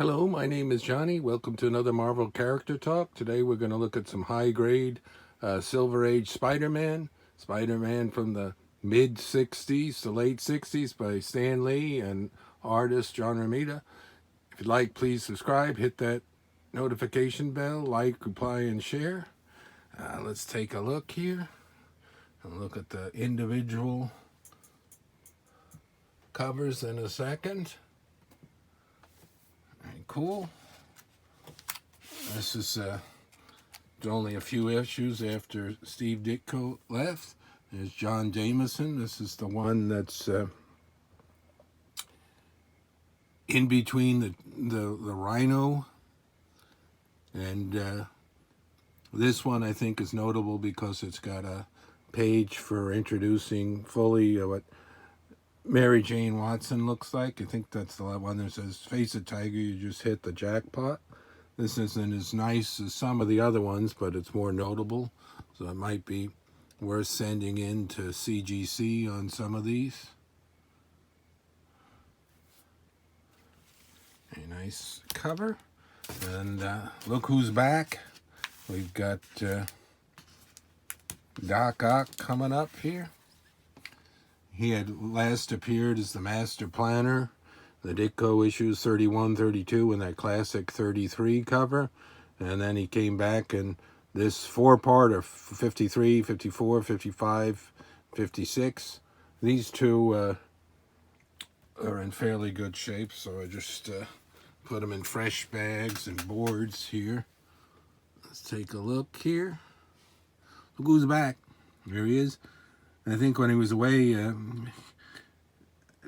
Hello, my name is Johnny. Welcome to another Marvel Character Talk. Today we're going to look at some high-grade Silver Age Spider-Man. Spider-Man from the mid-60s to late 60s by Stan Lee and artist John Romita. If you'd like, please subscribe, hit that notification bell, like, reply, and share. Let's take a look here and look at the individual covers in a second. Very cool. This is only a few issues after Steve Ditko left. There's John Jameson. This is the one that's in between the Rhino. And this one I think is notable because it's got a page for introducing fully what Mary Jane Watson looks like. I think that's the one that says, "Face it, Tiger, you just hit the jackpot." This isn't as nice as some of the other ones, but it's more notable. So it might be worth sending in to CGC on some of these. A nice cover. And look who's back. We've got Doc Ock coming up here. He had last appeared as the Master Planner, the Ditko issues 31, 32, and that classic 33 cover. And then he came back in this four-part of 53, 54, 55, 56. These two are in fairly good shape, so I just put them in fresh bags and boards here. Let's take a look here. Look who's back. There he is. I think when he was away,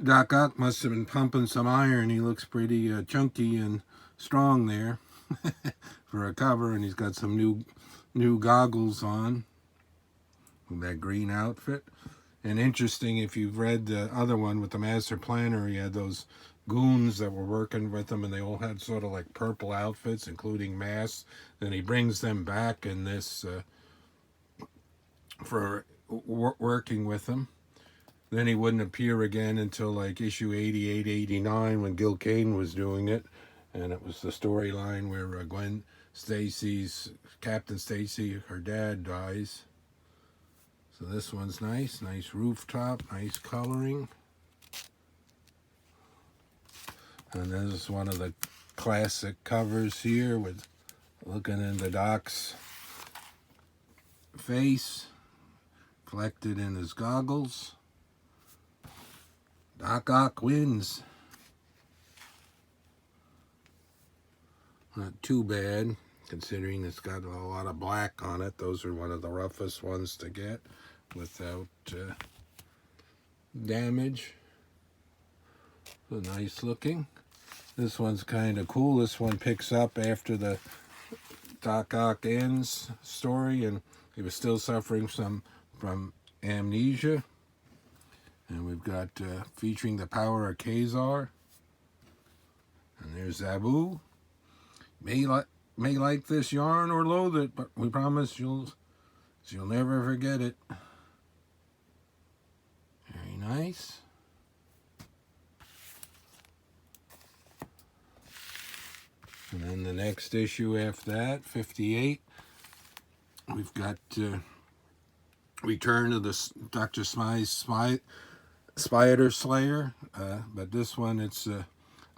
Doc Ock must have been pumping some iron. He looks pretty chunky and strong there for a cover, and he's got some new goggles on with that green outfit. And interesting, if you've read the other one with the Master Planner, he had those goons that were working with him, and they all had sort of like purple outfits, including masks. Then he brings them back in this for working with him. Then he wouldn't appear again until like issue 88, 89 when Gil Kane was doing it, and it was the storyline where Gwen Stacy's, Captain Stacy, her dad dies. So this one's nice rooftop, nice coloring. And this is one of the classic covers here with looking into Doc's face, reflected in his goggles. Doc Ock wins. Not too bad, considering it's got a lot of black on it. Those are one of the roughest ones to get without damage. So nice looking. This one's kind of cool. This one picks up after the Doc Ock ends story, and he was still suffering from amnesia. And we've got featuring the power of Kazar. And there's Zabu. May like this yarn or loathe it, but we promise you'll never forget it. Very nice. And then the next issue after that, 58, we've got Return of the Dr. Smythe's Spider Slayer, but this one it's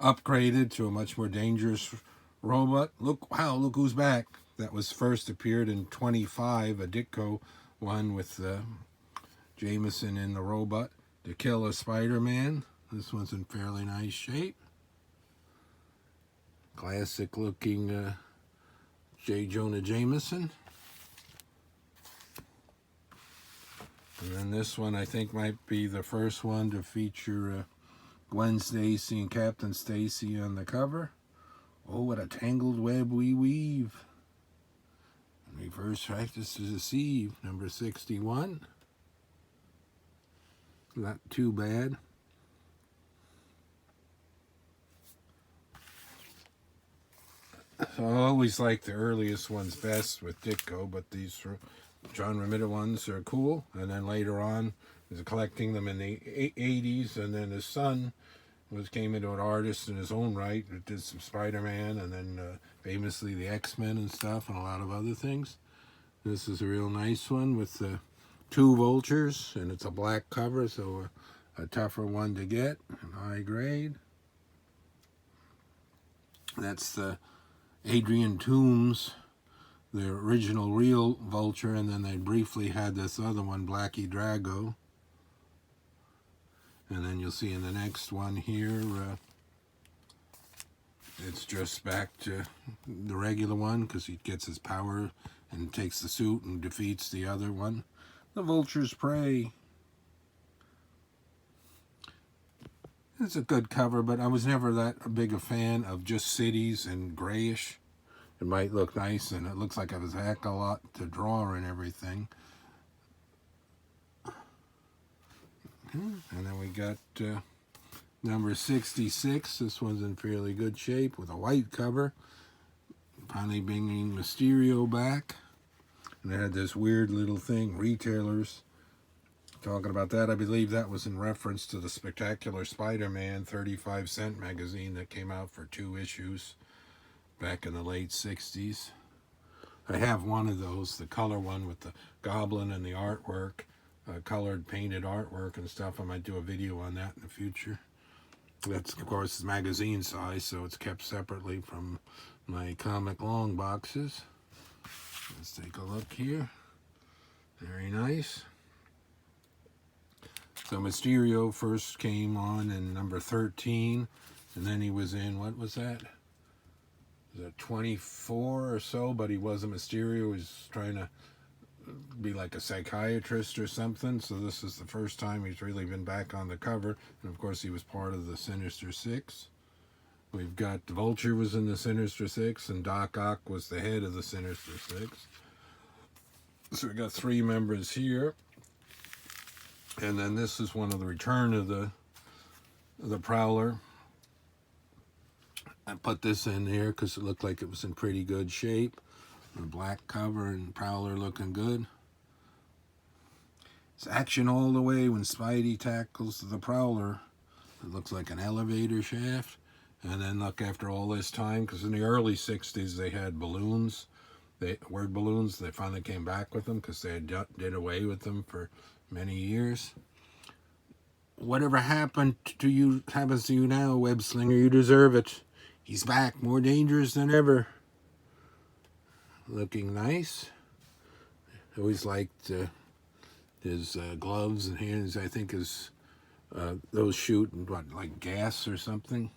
upgraded to a much more dangerous robot. Look who's back. That was first appeared in 25, a Ditko one with Jameson in the robot to kill a Spider-Man. This one's in fairly nice shape. Classic looking J. Jonah Jameson. And then this one I think might be the first one to feature Gwen Stacy and Captain Stacy on the cover. Oh, what a tangled web we weave. Reverse practice to deceive, number 61. Not too bad. So I always like the earliest ones best with Ditko, but these John Romita ones are cool. And then later on, he's collecting them in the 80s, and then his son came into an artist in his own right. It did some Spider-Man and then famously the X-Men and stuff and a lot of other things. This is a real nice one with the 2 Vultures, and it's a black cover, so a tougher one to get, and high grade. That's the Adrian Toomes, the original real Vulture, and then they briefly had this other one, Blackie Drago. And then you'll see in the next one here, it's just back to the regular one because he gets his power and takes the suit and defeats the other one. The Vulture's Prey. It's a good cover, but I was never that big a fan of just cities and grayish. It might look nice, and it looks like it was a heck of a lot to draw and everything. And then we got number 66. This one's in fairly good shape with a white cover. Finally bringing Mysterio back. And they had this weird little thing, retailers talking about that. I believe that was in reference to the Spectacular Spider-Man 35-cent magazine that came out for 2 issues back in the late 60s. I have one of those, the color one with the goblin and the artwork, colored painted artwork and stuff. I might do a video on that in the future. That's, of course, magazine size, so it's kept separately from my comic long boxes. Let's take a look here. Very nice. So Mysterio first came on in number 13, and then he was in, what was that? Was it 24 or so? But he wasn't Mysterio. He was trying to be like a psychiatrist or something. So this is the first time he's really been back on the cover. And of course he was part of the Sinister Six. We've got Vulture was in the Sinister Six, and Doc Ock was the head of the Sinister Six. So we got 3 members here. And then this is one of the return of the Prowler. I put this in here because it looked like it was in pretty good shape. A black cover and Prowler looking good. It's action all the way when Spidey tackles the Prowler. It looks like an elevator shaft. And then look, after all this time, because in the early 60s they had balloons, word balloons. They finally came back with them because they had did away with them for many years. Whatever happened to you happens to you now, Web Slinger. You deserve it. He's back, more dangerous than ever. Looking nice. I always liked his gloves and hands. I think those shoot what, like gas or something.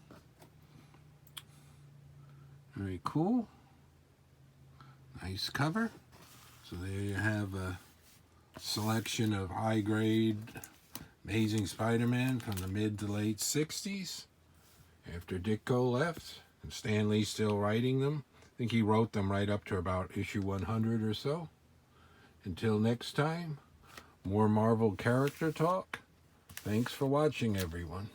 Very cool. Nice cover. So there you have a selection of high-grade Amazing Spider-Man from the mid to late 60s. After Ditko left, and Stan Lee still writing them. I think he wrote them right up to about issue 100 or so. Until next time, more Marvel character talk. Thanks for watching, everyone.